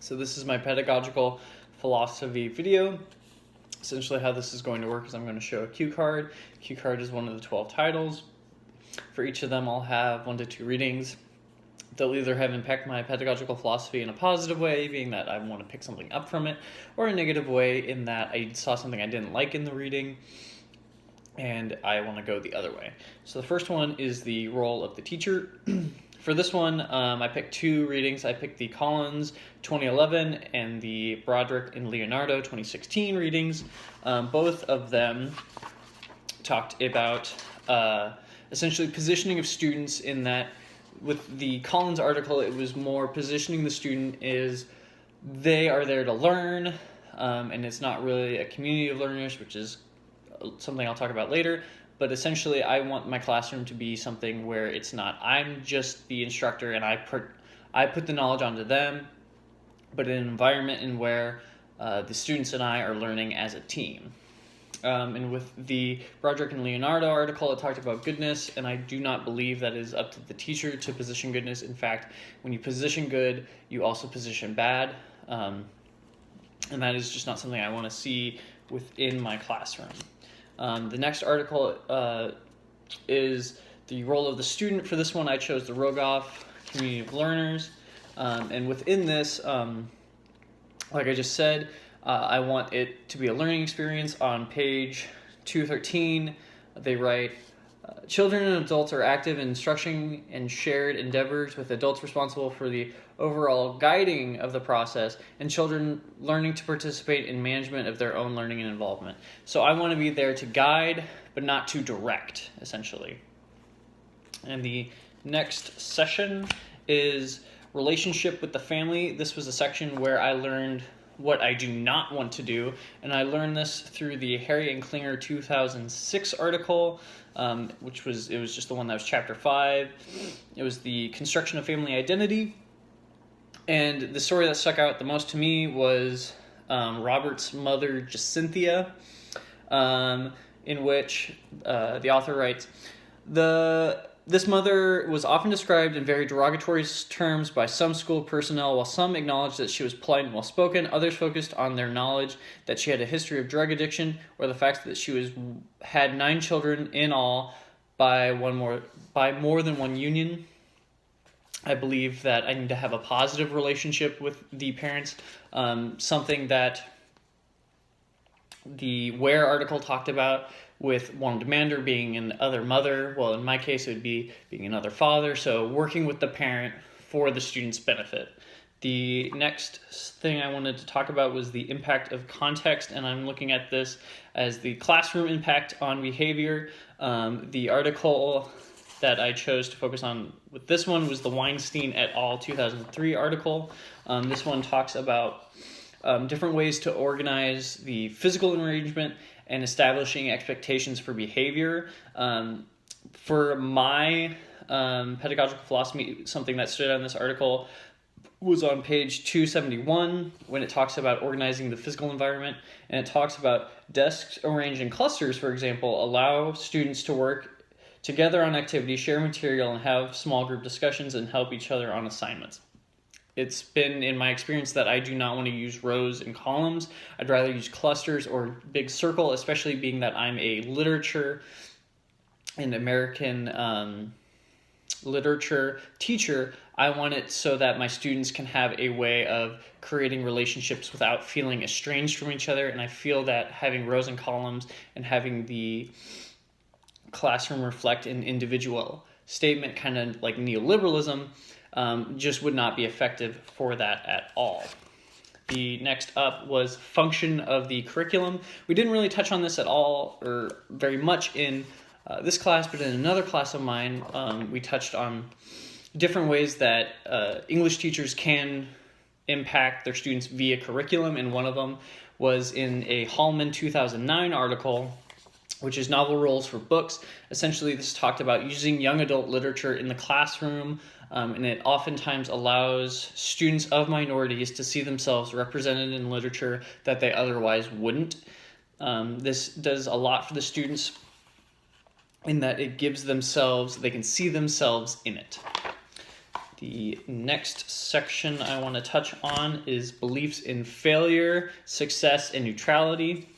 So this is my pedagogical philosophy video. Essentially how this is going to work is I'm going to show a cue card. Cue card is one of the 12 titles. For each of them I'll have 1 to 2 readings. They'll either have impact my pedagogical philosophy in a positive way, being that I want to pick something up from it, or a negative way in that I saw something I didn't like in the reading and I want to go the other way. So the first one is the role of the teacher. For this one, I picked 2 readings. I picked the Collins 2011 and the Broderick and Leonardo 2016 readings. Both of them talked about essentially positioning of students, in that with the Collins article, it was more positioning the student is they are there to learn, and it's not really a community of learners, which is something I'll talk about later. But essentially, I want my classroom to be something where it's not I'm just the instructor and I put the knowledge onto them, but in an environment in where the students and I are learning as a team. And with the Broderick and Leonardo article, it talked about goodness, and I do not believe that it is up to the teacher to position goodness. In fact, when you position good, you also position bad, and that is just not something I want to see within my classroom. The next article is the role of the student. For this one, I chose the Rogoff Community of Learners, and within this, like I just said, I want it to be a learning experience. On page 213, they write, children and adults are active in structuring and shared endeavors, with adults responsible for the overall guiding of the process, and children learning to participate in management of their own learning and involvement. So I want to be there to guide, but not to direct, essentially. And the next session is relationship with the family. This was a section where I learned what I do not want to do, and I learned this through the Harry and Klinger 2006 article, which was just the one that was chapter 5. It was the construction of family identity, and the story that stuck out the most to me was Robert's mother, Jacynthia, in which the author writes, This mother was often described in very derogatory terms by some school personnel. While some acknowledged that she was polite and well-spoken, others focused on their knowledge that she had a history of drug addiction, or the fact that she had 9 children in all by more than one union. I believe that I need to have a positive relationship with the parents, something that the Where article talked about, with one demander being another mother. Well, in my case, it would be being another father. So working with the parent for the student's benefit. The next thing I wanted to talk about was the impact of context, and I'm looking at this as the classroom impact on behavior. The article that I chose to focus on with this one was the Weinstein et al. 2003 article. This one talks about different ways to organize the physical arrangement and establishing expectations for behavior. For my pedagogical philosophy, something that stood out in this article was on page 271, when it talks about organizing the physical environment, and it talks about desks arranged in clusters, for example, allow students to work together on activities, share material, and have small group discussions, and help each other on assignments. It's been in my experience that I do not want to use rows and columns. I'd rather use clusters or big circle, especially being that I'm a literature and American literature teacher. I want it so that my students can have a way of creating relationships without feeling estranged from each other. And I feel that having rows and columns and having the classroom reflect an individual statement, kind of like neoliberalism, just would not be effective for that at all. The next up was function of the curriculum. We didn't really touch on this at all or very much in this class, but in another class of mine, we touched on different ways that English teachers can impact their students via curriculum, and one of them was in a Hallman 2009 article, which is Novel Roles for Books. Essentially, this talked about using young adult literature in the classroom, and it oftentimes allows students of minorities to see themselves represented in literature that they otherwise wouldn't. This does a lot for the students in that it gives themselves, they can see themselves in it. The next section I want to touch on is beliefs in failure, success, and neutrality.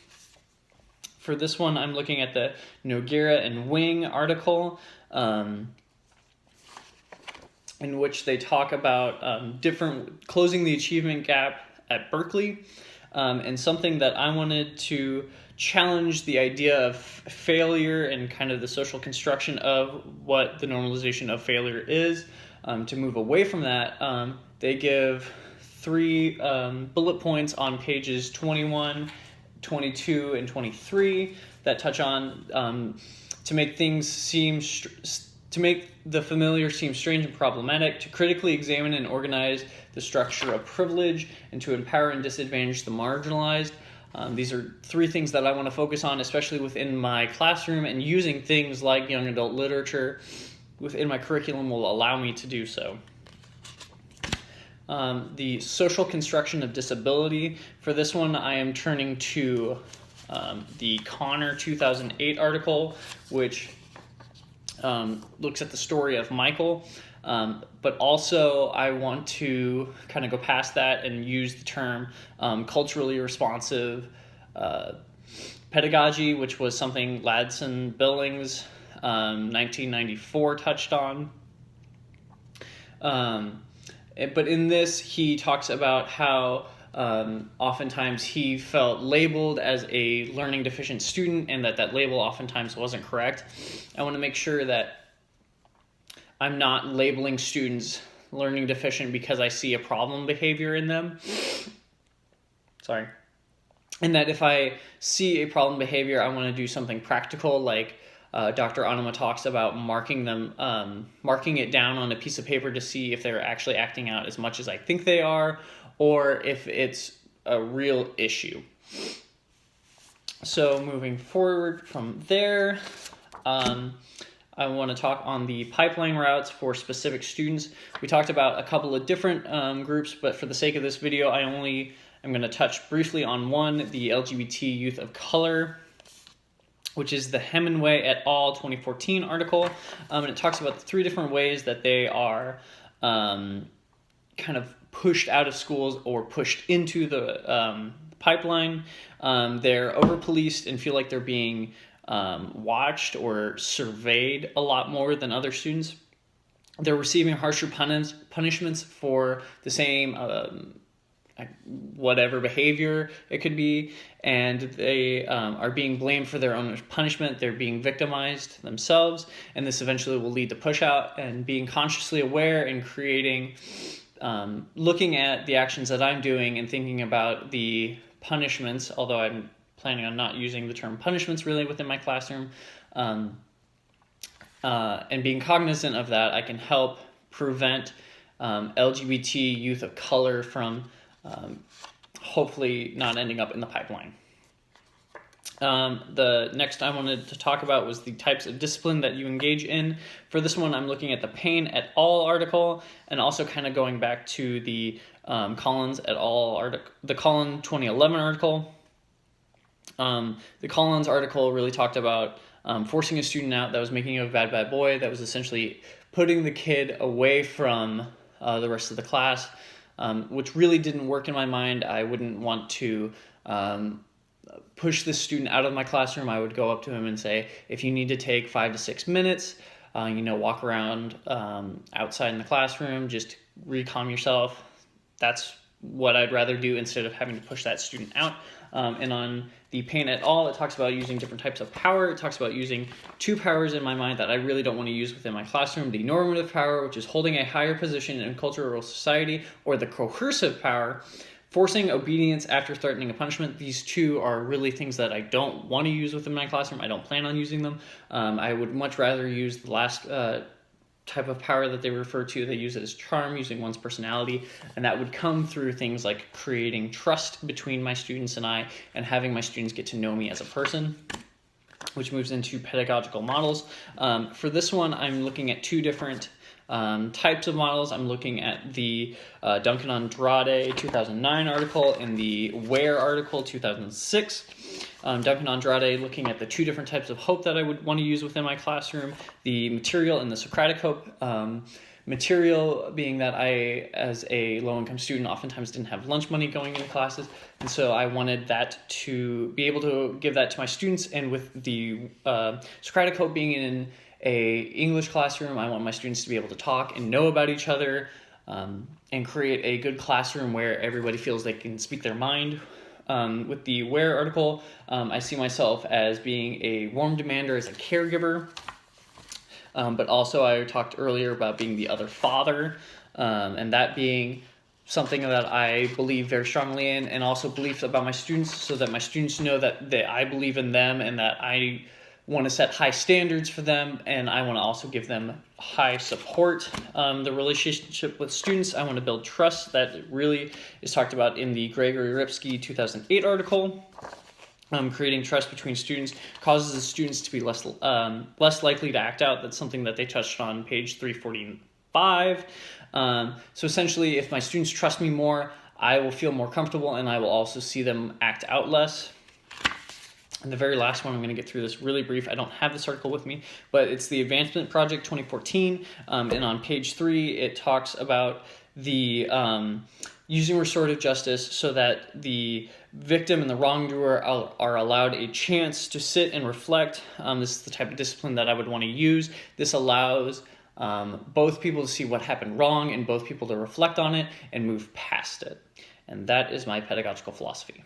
For this one, I'm looking at the Noguera and Wing article, in which they talk about closing the achievement gap at Berkeley, and something that I wanted to challenge the idea of failure and kind of the social construction of what the normalization of failure is. To move away from that, they give 3 bullet points on pages 21, 22, and 23 that touch on to make the familiar seem strange and problematic, to critically examine and organize the structure of privilege, and to empower and disadvantage the marginalized. These are 3 things that I want to focus on, especially within my classroom, and using things like young adult literature within my curriculum will allow me to do so. The social construction of disability. For this one, I am turning to the Connor 2008 article, which looks at the story of Michael, but also I want to kind of go past that and use the term culturally responsive pedagogy, which was something Ladson Billings 1994 touched on. But in this, he talks about how oftentimes he felt labeled as a learning deficient student, and that label oftentimes wasn't correct. I want to make sure that I'm not labeling students learning deficient because I see a problem behavior in them. Sorry. And that if I see a problem behavior, I want to do something practical, like Dr. Anima talks about marking it down on a piece of paper to see if they're actually acting out as much as I think they are, or if it's a real issue. So moving forward from there, I want to talk on the pipeline routes for specific students. We talked about a couple of different groups, but for the sake of this video, I'm going to touch briefly on one, the LGBT youth of color, which is the Hemingway et al. 2014 article. And it talks about the 3 different ways that they are kind of pushed out of schools or pushed into the pipeline. They're over-policed and feel like they're being watched or surveyed a lot more than other students. They're receiving harsher punishments for the same whatever behavior it could be, and they are being blamed for their own punishment. They're being victimized themselves, and this eventually will lead to push out. And being consciously aware and creating, looking at the actions that I'm doing and thinking about the punishments, although I'm planning on not using the term punishments really within my classroom, and being cognizant of that, I can help prevent LGBT youth of color from hopefully not ending up in the pipeline. The next I wanted to talk about was the types of discipline that you engage in. For this one, I'm looking at the Payne et al. Article, and also kind of going back to the Collins et al. Article, the Collins 2011 article. The Collins article really talked about forcing a student out that was making him a bad boy, that was essentially putting the kid away from the rest of the class, which really didn't work in my mind. I wouldn't want to push this student out of my classroom. I would go up to him and say, if you need to take 5 to 6 minutes, walk around outside in the classroom, just recalm yourself. That's what I'd rather do instead of having to push that student out. And on the Payne et al., it talks about using different types of power. It talks about using 2 powers in my mind that I really don't want to use within my classroom. The normative power, which is holding a higher position in cultural society, or the coercive power, forcing obedience after threatening a punishment. These 2 are really things that I don't want to use within my classroom. I don't plan on using them. I would much rather use the last type of power that they refer to. They use it as charm, using one's personality, and that would come through things like creating trust between my students and I, and having my students get to know me as a person, which moves into pedagogical models. For this one, I'm looking at 2 different types of models. I'm looking at the Duncan Andrade 2009 article and the Ware article 2006. Duncan Andrade looking at the 2 different types of hope that I would want to use within my classroom, the material and the Socratic hope. material, being that I, as a low-income student, oftentimes didn't have lunch money going into classes, and so I wanted that to be able to give that to my students. And with the Socratic Hope being in a English classroom, I want my students to be able to talk and know about each other, and create a good classroom where everybody feels they can speak their mind. With the Where article, I see myself as being a warm demander, as a caregiver, but also I talked earlier about being the other father, and that being something that I believe very strongly in, and also belief about my students, so that my students know that I believe in them and that I want to set high standards for them, and I want to also give them high support. The relationship with students, I want to build trust. That really is talked about in the Gregory Ripsky 2008 article. Creating trust between students causes the students to be less likely to act out. That's something that they touched on page 345. So essentially, if my students trust me more, I will feel more comfortable, and I will also see them act out less. And the very last one, I'm going to get through this really brief. I don't have this article with me, but it's the Advancement Project 2014. And on page 3, it talks about the using restorative justice so that the victim and the wrongdoer are allowed a chance to sit and reflect. This is the type of discipline that I would want to use. This allows both people to see what happened wrong and both people to reflect on it and move past it. And that is my pedagogical philosophy.